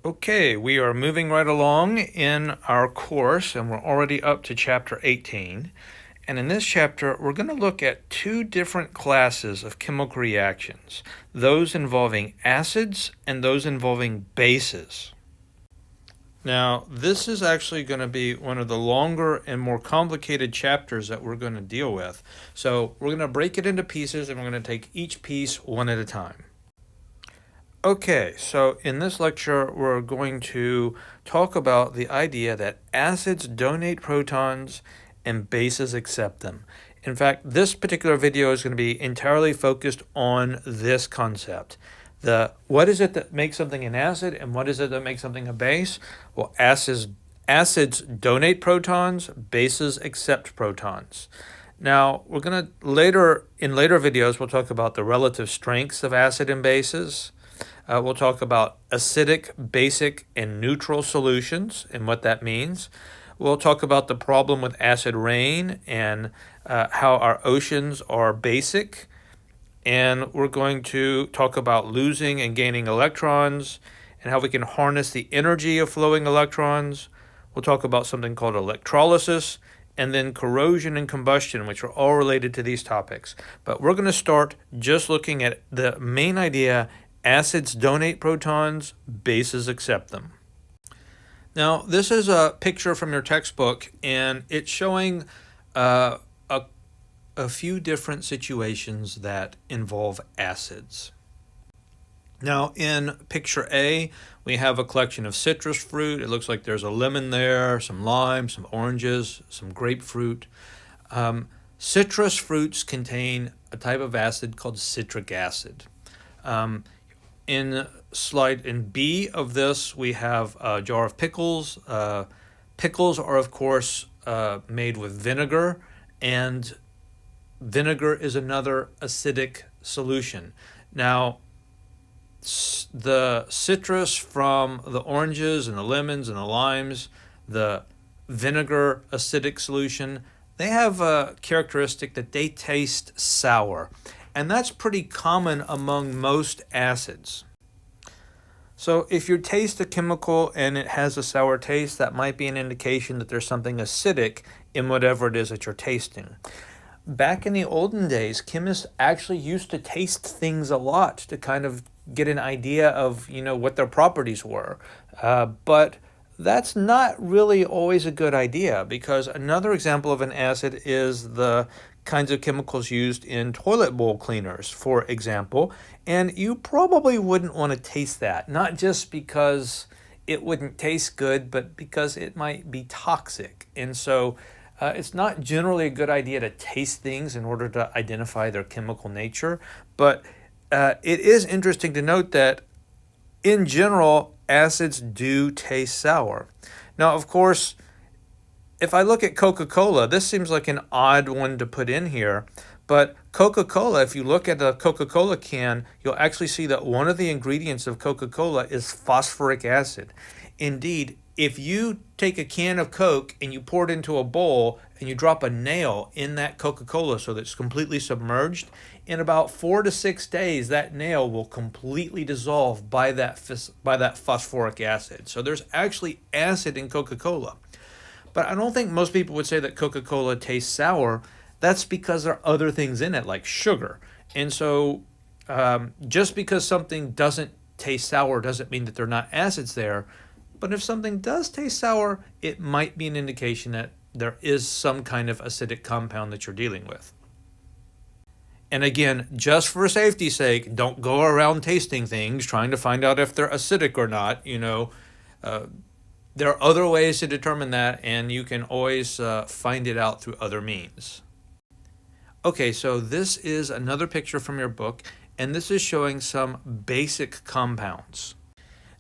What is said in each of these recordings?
Okay, we are moving right along in our course, and we're already up to chapter 18. And in this chapter, we're going to look at two different classes of chemical reactions, those involving acids and those involving bases. Now, this is actually going to be one of the longer and more complicated chapters that we're going to deal with. So we're going to break it into pieces, and we're going to take each piece one at a time. Okay, so in this lecture, we're going to talk about the idea that acids donate protons and bases accept them. In fact, this particular video is going to be entirely focused on this concept. What is it that makes something an acid and what is it that makes something a base? Well, acids donate protons, bases accept protons. Now, we're going to in later videos, we'll talk about the relative strengths of acid and bases. We'll talk about acidic, basic, and neutral solutions and what that means. We'll talk about the problem with acid rain and how our oceans are basic. And we're going to talk about losing and gaining electrons and how we can harness the energy of flowing electrons. We'll talk about something called electrolysis and then corrosion and combustion, which are all related to these topics. But we're going to start just looking at the main idea. Acids donate protons, bases accept them. Now, this is a picture from your textbook, and it's showing a few different situations that involve acids. Now, in picture A, we have a collection of citrus fruit. It looks like there's a lemon there, some lime, some oranges, some grapefruit. Citrus fruits contain a type of acid called citric acid. In B of this, we have a jar of pickles. Pickles are, of course, made with vinegar, and vinegar is another acidic solution. Now, the citrus from the oranges and the lemons and the limes, the vinegar acidic solution, they have a characteristic that they taste sour. And that's pretty common among most acids. So if you taste a chemical and it has a sour taste, that might be an indication that there's something acidic in whatever it is that you're tasting. Back in the olden days, chemists actually used to taste things a lot to kind of get an idea of, what their properties were. But that's not really always a good idea, because another example of an acid is the kinds of chemicals used in toilet bowl cleaners, for example, and you probably wouldn't want to taste that, not just because it wouldn't taste good, but because it might be toxic. And so it's not generally a good idea to taste things in order to identify their chemical nature, but it is interesting to note that in general, acids do taste sour. Now, of course, if I look at Coca-Cola, this seems like an odd one to put in here, but Coca-Cola, if you look at the Coca-Cola can, you'll actually see that one of the ingredients of Coca-Cola is phosphoric acid. Indeed, if you take a can of Coke and you pour it into a bowl and you drop a nail in that Coca-Cola so that it's completely submerged, in about 4 to 6 days, that nail will completely dissolve by that phosphoric acid. So there's actually acid in Coca-Cola. But I don't think most people would say that Coca-Cola tastes sour. That's because there are other things in it, like sugar. And so just because something doesn't taste sour doesn't mean that there are not acids there. But if something does taste sour, it might be an indication that there is some kind of acidic compound that you're dealing with. And again, just for safety's sake, don't go around tasting things trying to find out if they're acidic or not. There are other ways to determine that, and you can always find it out through other means. Okay, so this is another picture from your book, and this is showing some basic compounds.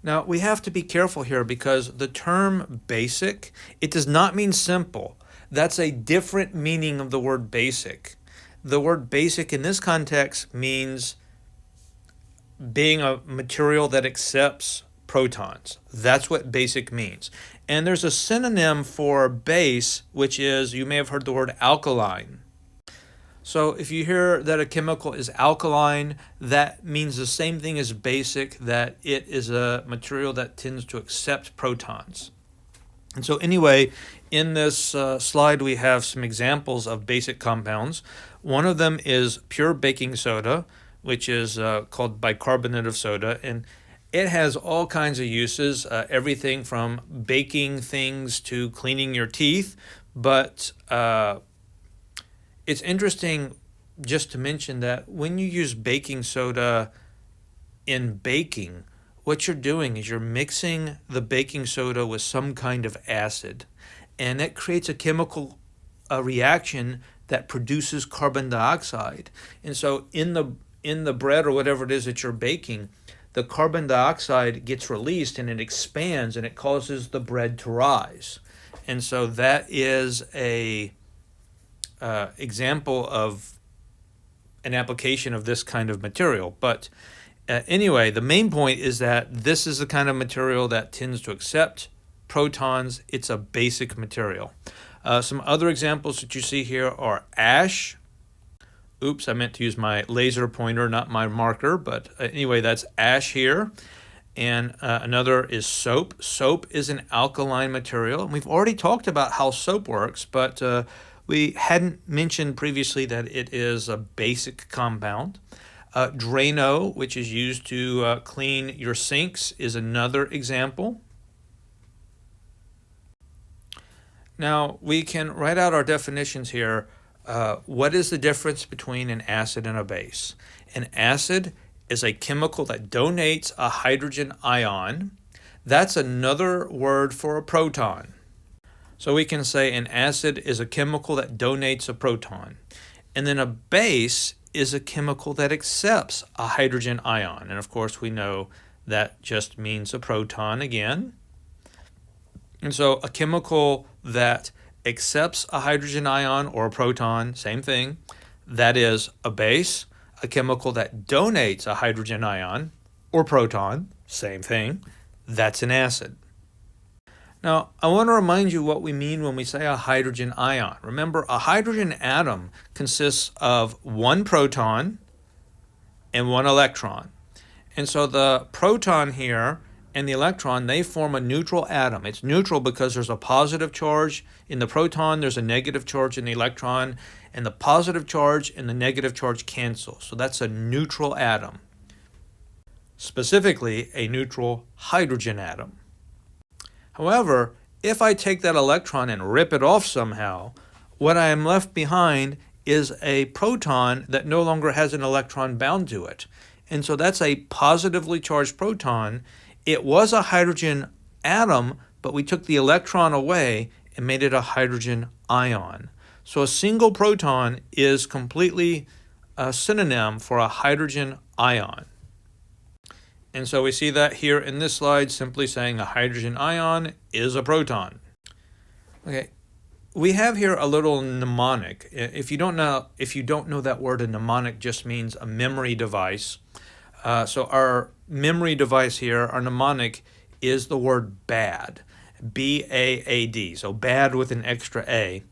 Now, we have to be careful here because the term basic, it does not mean simple. That's a different meaning of the word basic. The word basic in this context means being a material that accepts protons. That's what basic means. And there's a synonym for base, which is, you may have heard the word alkaline. So if you hear that a chemical is alkaline, that means the same thing as basic, that it is a material that tends to accept protons. And so anyway, in this slide we have some examples of basic compounds. One of them is pure baking soda, which is called bicarbonate of soda, and it has all kinds of uses, everything from baking things to cleaning your teeth, but it's interesting just to mention that when you use baking soda in baking, what you're doing is you're mixing the baking soda with some kind of acid, and that creates a chemical reaction that produces carbon dioxide. And so in the bread or whatever it is that you're baking, the carbon dioxide gets released and it expands and it causes the bread to rise. And so that is a example of an application of this kind of material. But anyway, the main point is that this is the kind of material that tends to accept protons. It's a basic material. Some other examples that you see here are ash. Oops, I meant to use my laser pointer, not my marker, but anyway, that's ash here. And another is soap. Soap is an alkaline material. And we've already talked about how soap works, but we hadn't mentioned previously that it is a basic compound. Drano, which is used to clean your sinks, is another example. Now, we can write out our definitions here. What is the difference between an acid and a base? An acid is a chemical that donates a hydrogen ion. That's another word for a proton. So we can say an acid is a chemical that donates a proton. And then a base is a chemical that accepts a hydrogen ion. And of course we know that just means a proton again. And so a chemical that accepts a hydrogen ion or a proton, same thing, that is a base. A chemical that donates a hydrogen ion or proton, same thing, that's an acid. Now, I want to remind you what we mean when we say a hydrogen ion. Remember, a hydrogen atom consists of one proton and one electron. And so the proton here and the electron, they form a neutral atom. It's neutral because there's a positive charge in the proton, there's a negative charge in the electron, and the positive charge and the negative charge cancel. So that's a neutral atom. Specifically, a neutral hydrogen atom. However, if I take that electron and rip it off somehow, what I am left behind is a proton that no longer has an electron bound to it. And so that's a positively charged proton. It was a hydrogen atom, but we took the electron away and made it a hydrogen ion. So a single proton is completely a synonym for a hydrogen ion. And so we see that here in this slide, simply saying a hydrogen ion is a proton. Okay, we have here a little mnemonic. If you don't know that word, a mnemonic just means a memory device. So our memory device here, our mnemonic, is the word BAD, B-A-A-D, so bad with an extra A.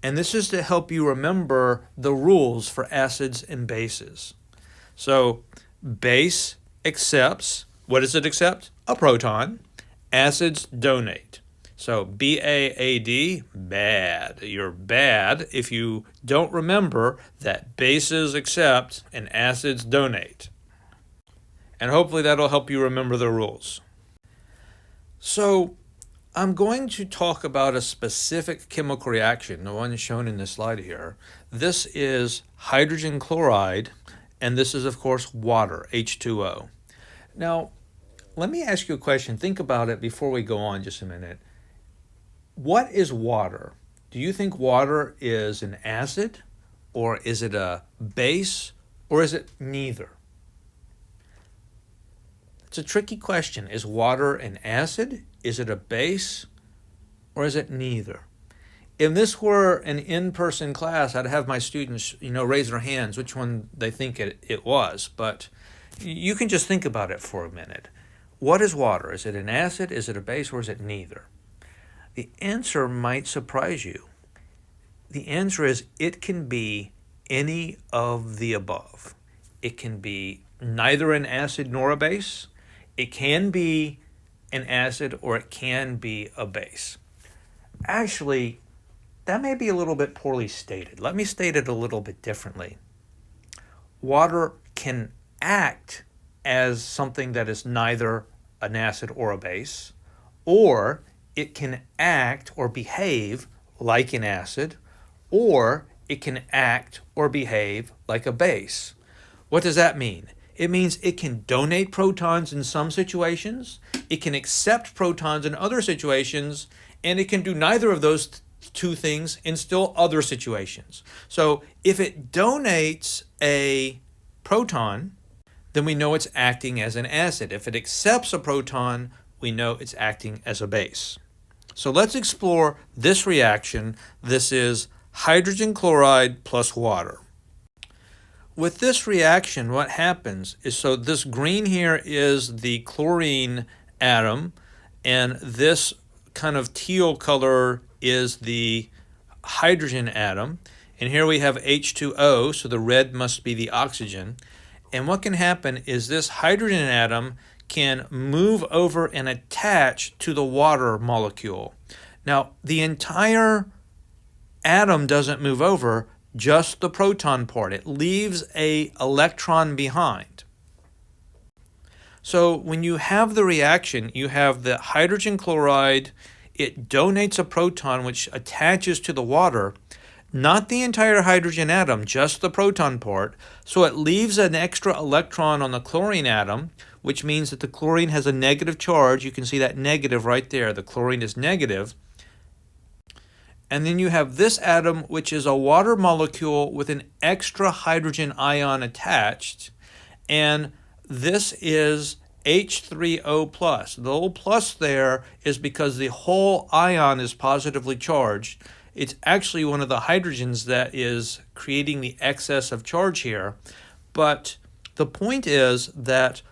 And this is to help you remember the rules for acids and bases. So base accepts, what does it accept? A proton. Acids donate. So B-A-A-D, bad. You're bad if you don't remember that bases accept and acids donate. And hopefully that'll help you remember the rules. So I'm going to talk about a specific chemical reaction, the one shown in this slide here. This is hydrogen chloride, and this is, of course, water, H2O. Now, let me ask you a question. Think about it before we go on just a minute. What is water? Do you think water is an acid, or is it a base, or is it neither? It's a tricky question. Is water an acid? Is it a base? Or is it neither? If this were an in-person class, I'd have my students, raise their hands which one they think it was. But you can just think about it for a minute. What is water? Is it an acid? Is it a base? Or is it neither? The answer might surprise you. The answer is it can be any of the above. It can be neither an acid nor a base. It can be an acid or it can be a base. Actually, that may be a little bit poorly stated. Let me state it a little bit differently. Water can act as something that is neither an acid or a base, or it can act or behave like an acid, or it can act or behave like a base. What does that mean? It means it can donate protons in some situations, it can accept protons in other situations, and it can do neither of those two things in still other situations. So if it donates a proton, then we know it's acting as an acid. If it accepts a proton, we know it's acting as a base. So let's explore this reaction. This is hydrogen chloride plus water. With this reaction, what happens is, so this green here is the chlorine atom, and this kind of teal color is the hydrogen atom. And here we have H2O, so the red must be the oxygen. And what can happen is this hydrogen atom can move over and attach to the water molecule. Now, the entire atom doesn't move over, just the proton part. It leaves an electron behind. So when you have the reaction, you have the hydrogen chloride, it donates a proton which attaches to the water, not the entire hydrogen atom, just the proton part. So it leaves an extra electron on the chlorine atom, which means that the chlorine has a negative charge. You can see that negative right there. The chlorine is negative. And then you have this atom, which is a water molecule with an extra hydrogen ion attached. And this is H3O+. The little plus there is because the whole ion is positively charged. It's actually one of the hydrogens that is creating the excess of charge here. But the point is that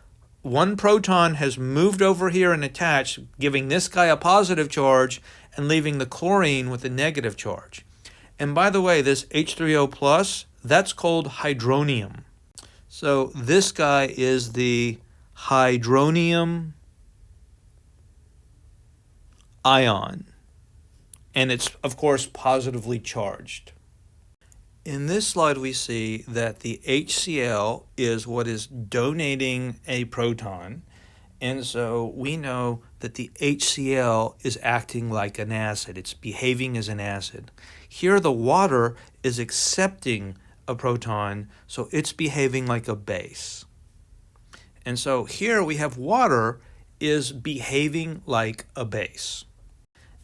one proton has moved over here and attached, giving this guy a positive charge and leaving the chlorine with a negative charge. And by the way, this H3O+, that's called hydronium. So this guy is the hydronium ion. And it's, of course, positively charged. In this slide, we see that the HCl is what is donating a proton. And so we know that the HCl is acting like an acid. It's behaving as an acid. Here, the water is accepting a proton, so it's behaving like a base. And so here we have water is behaving like a base.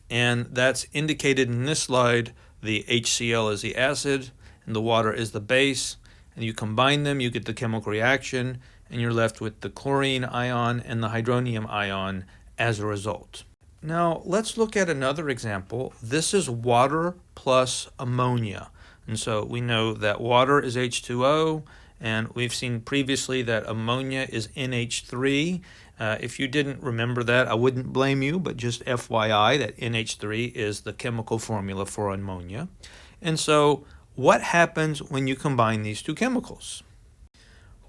And that's indicated in this slide. The HCl is the acid and the water is the base. And you combine them, you get the chemical reaction, and you're left with the chlorine ion and the hydronium ion as a result. Now let's look at another example. This is water plus ammonia. And so we know that water is H2O, and we've seen previously that ammonia is NH3. If you didn't remember that, I wouldn't blame you, but just FYI that NH3 is the chemical formula for ammonia. And so what happens when you combine these two chemicals?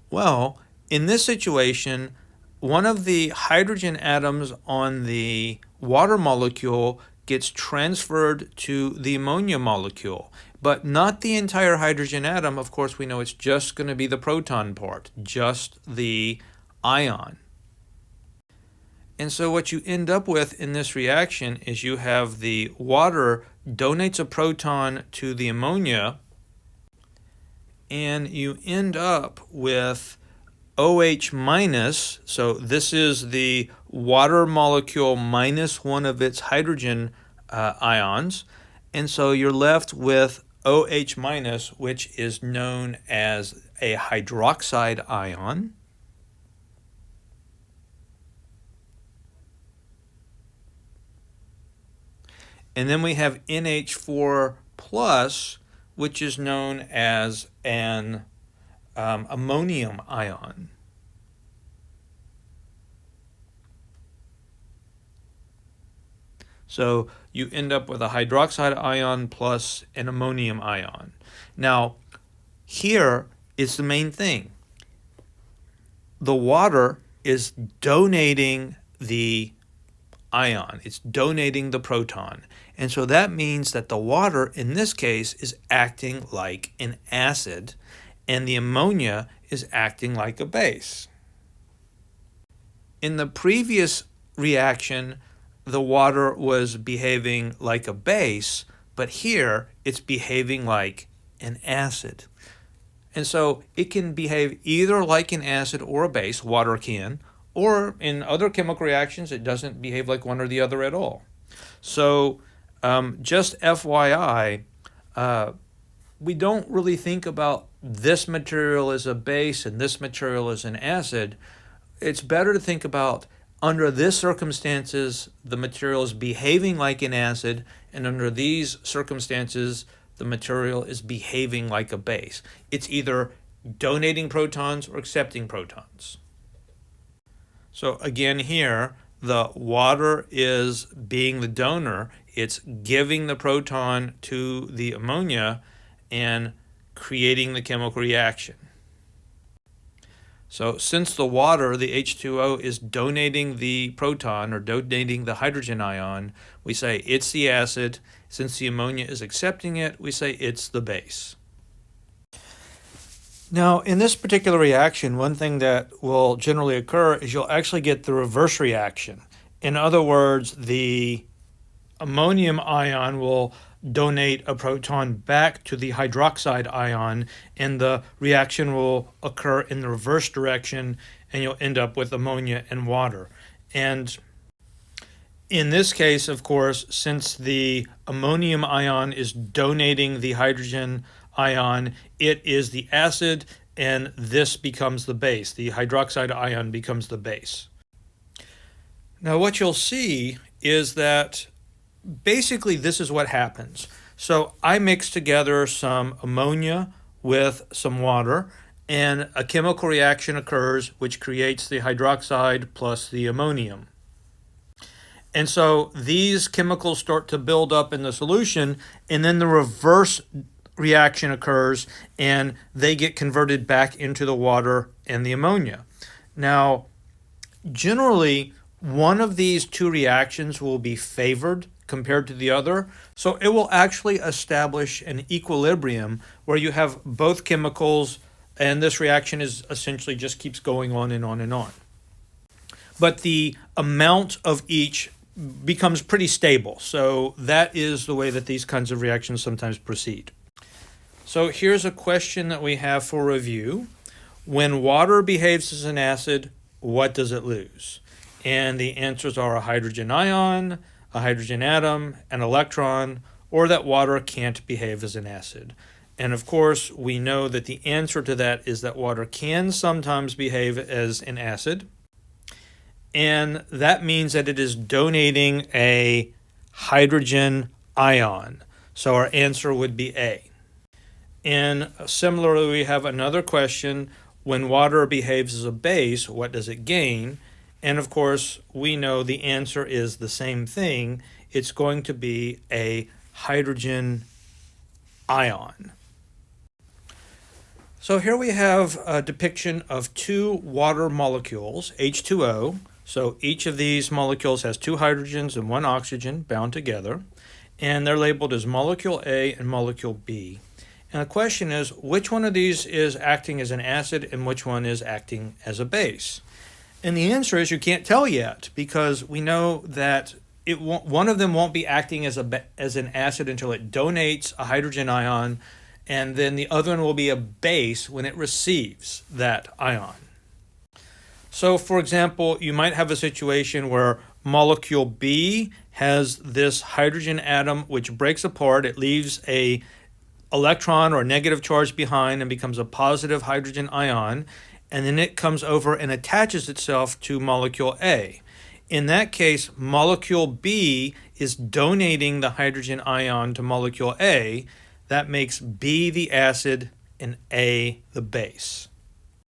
Well, in this situation, one of the hydrogen atoms on the water molecule gets transferred to the ammonia molecule, but not the entire hydrogen atom. Of course, we know it's just going to be the proton part, just the ion. And so what you end up with in this reaction is you have the water donates a proton to the ammonia, and you end up with OH minus. So this is the water molecule minus one of its hydrogen ions. And so you're left with OH minus, which is known as a hydroxide ion. And then we have NH4 plus, which is known as an ammonium ion. So you end up with a hydroxide ion plus an ammonium ion. Now, Here is the main thing. The water is donating the ion. It's donating the proton. And so that means that the water, in this case, is acting like an acid, and the ammonia is acting like a base. In the previous reaction, the water was behaving like a base, but here it's behaving like an acid. And so it can behave either like an acid or a base, water can, or in other chemical reactions, it doesn't behave like one or the other at all. So just FYI, we don't really think about this material as a base and this material as an acid. It's better to think about, under this circumstances, the material is behaving like an acid, and under these circumstances, the material is behaving like a base. It's either donating protons or accepting protons. So again here, the water is being the donor. It's giving the proton to the ammonia and creating the chemical reaction. So since the water, the H2O, is donating the proton or donating the hydrogen ion, we say it's the acid. Since the ammonia is accepting it, we say it's the base. Now, in this particular reaction, one thing that will generally occur is you'll actually get the reverse reaction. In other words, the ammonium ion will donate a proton back to the hydroxide ion, and the reaction will occur in the reverse direction, and you'll end up with ammonia and water. And in this case, of course, since the ammonium ion is donating the hydrogen ion, it is the acid, and this becomes the base. The hydroxide ion becomes the base. Now, what you'll see is that basically this is what happens. So I mix together some ammonia with some water, and a chemical reaction occurs which creates the hydroxide plus the ammonium. And so these chemicals start to build up in the solution, and then the reverse reaction occurs and they get converted back into the water and the ammonia. Now, generally, one of these two reactions will be favored compared to the other. So it will actually establish an equilibrium where you have both chemicals, and this reaction is essentially just keeps going on and on and on. But the amount of each becomes pretty stable. So that is the way that these kinds of reactions sometimes proceed. So here's a question that we have for review. When water behaves as an acid, what does it lose? And the answers are a hydrogen ion, a hydrogen atom, an electron, or that water can't behave as an acid. And of course, we know that the answer to that is that water can sometimes behave as an acid. And that means that it is donating a hydrogen ion. So our answer would be A. And similarly, we have another question. When water behaves as a base, what does it gain? And of course, we know the answer is the same thing. It's going to be a hydrogen ion. So here we have a depiction of two water molecules, H2O. So each of these molecules has two hydrogens and one oxygen bound together, and they're labeled as molecule A and molecule B. And the question is, which one of these is acting as an acid and which one is acting as a base? And the answer is you can't tell yet, because we know that one of them won't be acting as an acid until it donates a hydrogen ion, and then the other one will be a base when it receives that ion. So, for example, you might have a situation where molecule B has this hydrogen atom which breaks apart. It leaves a electron or negative charge behind and becomes a positive hydrogen ion, and then it comes over and attaches itself to molecule A. In that case, molecule B is donating the hydrogen ion to molecule A. That makes B the acid and A the base.